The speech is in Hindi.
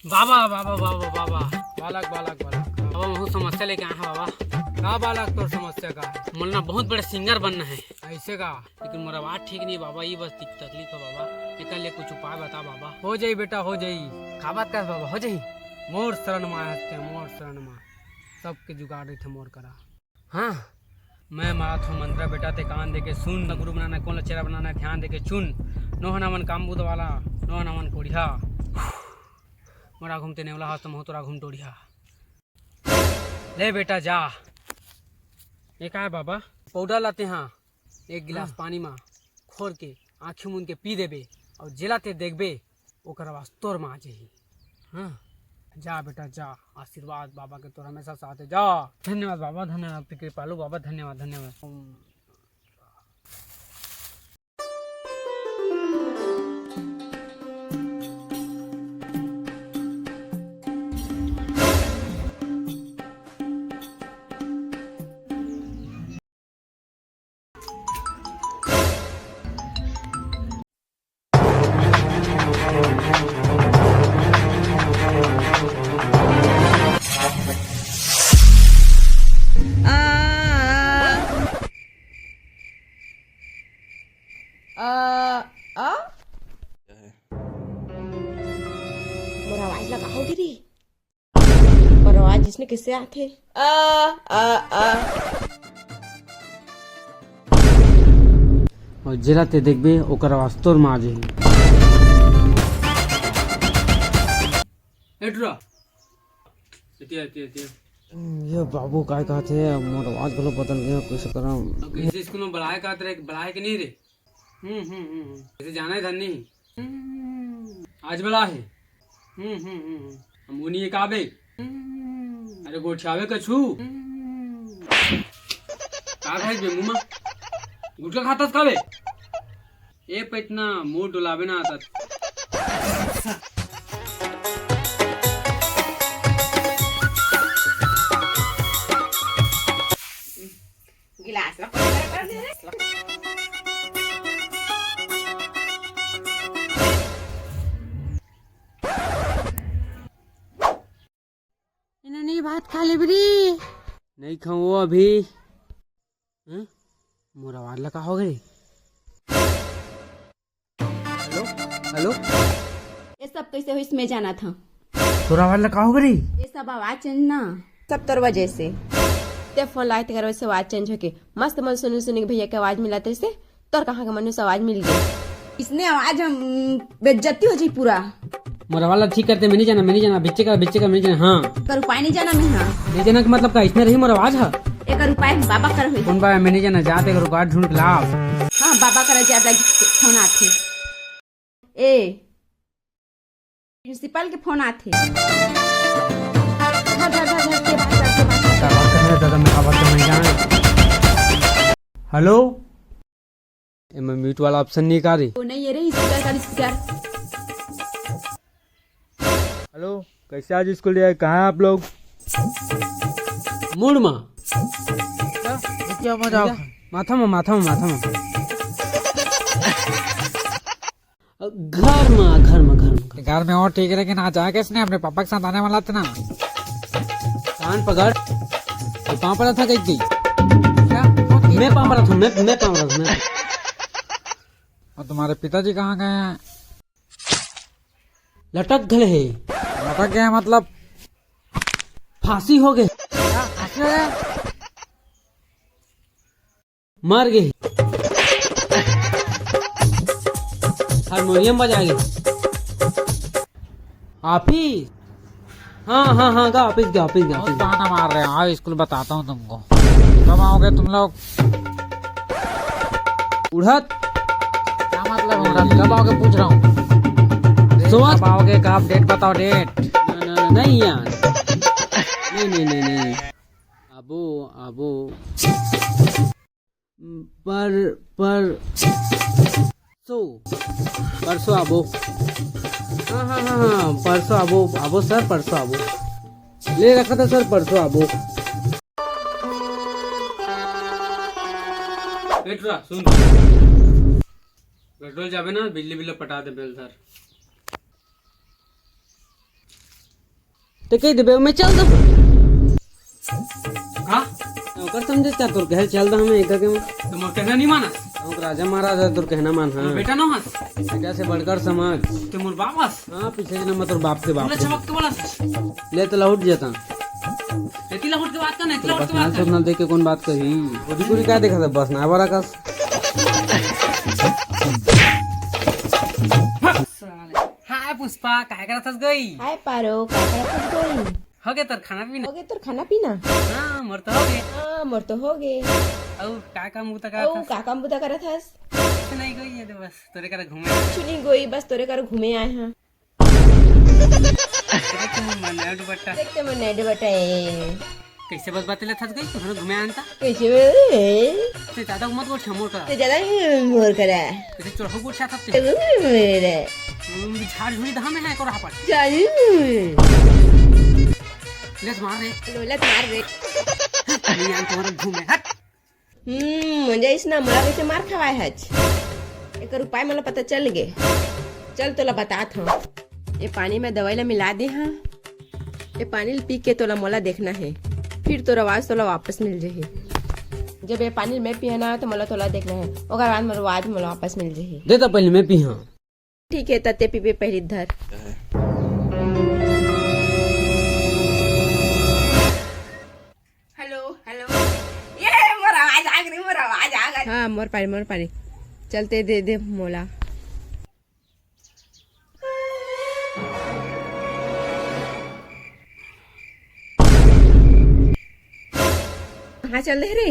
बाबा बाबा बाबा बाबा बालक बालक बालक बाबा बहुत समस्या लेके आए हैं बाबा। का बालक तोर समस्या का है? मोलना बहुत बड़ा सिंगर बनना है, ऐसे का? लेकिन मेरा बात ठीक नहीं बाबा, ये बस तकलीफ है बाबा। निकल ले कुछ उपाय बता बाबा। हो जाई बेटा हो जाई। का बात कर बाबा, हो जाही। मोर शरण माँ हंसते मोर शरण माँ सबके जुगाड़ थे मोर करा। हाँ मैं मारा था मंत्र बेटा ते कान दे के सुन। गुरु बनाना कौन चेहरा बनाना ध्यान दे के चुन। नोह नमन कामबूद वाला नोह नमन कोढ़िया। मोरा घूमते नेवला हाथ तो तोरा घूम टोढ़िया। ले बेटा जा। ये का है बाबा? पाउडर लाते हैं, एक गिलास पानी में खोर के आँखी मुन के पी देबे और जिलाते देखबे ओकर आवाज तोर में आ जाही। हाँ जा बेटा जा, आशीर्वाद बाबा के तोर हमेशा साथ है। जा। धन्यवाद बाबा, धन्यवाद कृपालु बाबा, धन्यवाद धन्यवाद। मोर आवाज लगाओगे रे? और आवाज इसने किससे आते? और जिलाते देखबे ओकर आवाज तोर में आ जाही। एटरा ये बाबू काय कहते हैं? मोर आवाज गलो बदल गया, कैसे करम? अब कैसे स्कूल में बढ़ाए का तेरे बढ़ाए के नहीं रे? कैसे जाना है धन्नी? आज बड़ा है। हम उन्हीं एक आवे। अरे गोठियावे का छू का भाई बे मुमा गुटका खातास का बे? ए पे इतना मुंह डुलावे ना आता। गिलास ला कर दे रे। इन्होंने भात खा ले बरी नहीं खाऊं अभी। मोरा आवाज लगा हो गई। हेलो हेलो, ये सब कैसे हुई इसमें जाना था? तोरा आवाज लगा हो गई? ये सब आवाज चेंज ना सब तोर वजह से। ते फोन लाए तेरे वजह से आवाज चेंज होके मस्त मन सुनी सुनी के भैया की आवाज मिला तेरे से। तोर कहाँ का मनुष्य आवाज मिल गई? इसने आवाज हम बेइज्जती हो जी पूरा। मोरा वाला ठीक करते मैं नहीं जाना बिच्चे का नहीं जाना। हाँ कर उपाय नहीं जाना मैं। हाँ नहीं जाना का मतलब का इसने रही मोरा आवाज है। एक उपाय बाबा कर हुई। कौन बाबा मैं नहीं जाना जाते करो गार्ड ढूंढ के लाओ। हाँ बाबा कर ज्यादा फोन आते। ए प्रिंसिपल के फोन आते। हेलो मैं म्यूट वाला ऑप्शन नहीं कर रही। वो नहीं ये रही स्पीकर। हेलो कैसे आज स्कूल गए? कहाँ हैं आप लोग? मूड माँ क्या मजाक? माथा में घर में और ठीक है, लेकिन आज आया कैसे? अपने पापा के साथ आने वाला था ना। कान पकड़ पाँव पड़ा था कहीं मैं पाँव पड़ा था। और तुम्हारे पिताजी कहाँ गए हैं? लटक गए है। लटक गए मतलब? फांसी हो गए, मर गए। हारमोनियम बजा गए। ऑफिस हाँ गा ऑफिस गया। बहाना मार रहे हो। आओ स्कूल बताता हूँ तुमको। कब आओगे तुम लोग? उड़त क्या मतलब हो? कब आओगे पूछ रहा हूँ। कब आओगे? कब डेट बताओ डेट। नहीं यार नहीं अबो परसों आबो। हाँ परसों आबो सर, परसों आबो। ले रखा था सर, परसों आबो। सुन पेट्रोल जाबे ना बिजली बिल पटा दे बेल सर। तो कह देबे मैं चल दो का ओकर समझे चा तोर कहे चल दो हमें एक के में तो मोर कहना नहीं मानस ओकर राजा महाराजा तोर कहना मान हां बेटा न हस बेटा से बढ़कर समझ तो मोर बाप हस हां पीछे जन्म में तोर बाप के बाप बोले चमक के बोला ले तो लौट जाता इतनी लहुट के बात कर नहीं लहुट बस के ना बात सब ना देख के कौन बात कही ओदी कुरी का देखा था बस ना बड़ा कस हाय पुष्पा काय करत हस गई हाय पारो का करत कोई हो गया तर खाना पीना हो गए तोर खाना पीना हां मोर तो हो गए हाँ मोर तो हो गए और का काम उता का औ का काम बुता करत हस नहीं गई है तो बस तोरे कर घूमे चुनी गोई बस तोरे कर घूमे आए हैं तेरे तुम मना दुपट्टा देखते मन नेड बटाए कैसे बस बात ले थस गई तू घूमे आनता कैसे बे ते ज्यादा मत को छमोर का ते ज्यादा मोर करा कैसे चढ़ो गुड़ छा ते मेरे झाड़ झुड़ी दहा में है को रहा पट जानी लेस मार रे लोला मार रे नहीं आन तुम्हारे घूमे हट म्हणजे इसना मला कैसे मार खवाय हच एक उपाय मला पता चल गे चल तोला बतात हूँ ये पानी में दवाई ला मिला दे हाँ ये पानी पी के तोला मोला देखना है फिर तोर आवाज तोला वापस मिल जाही जब ये पानी मैं पिया ना तो मोला तोला देखना है ओकर बाद मोर आवाज मोला वापस मिल जाही दे तो पहले मैं पी हां ठीक है तते पीपे पहली धर हेलो हेलो ये मोर आवाज आ गई हाँ मोर पानी चलते दे दे मोला हाँ चल दे रे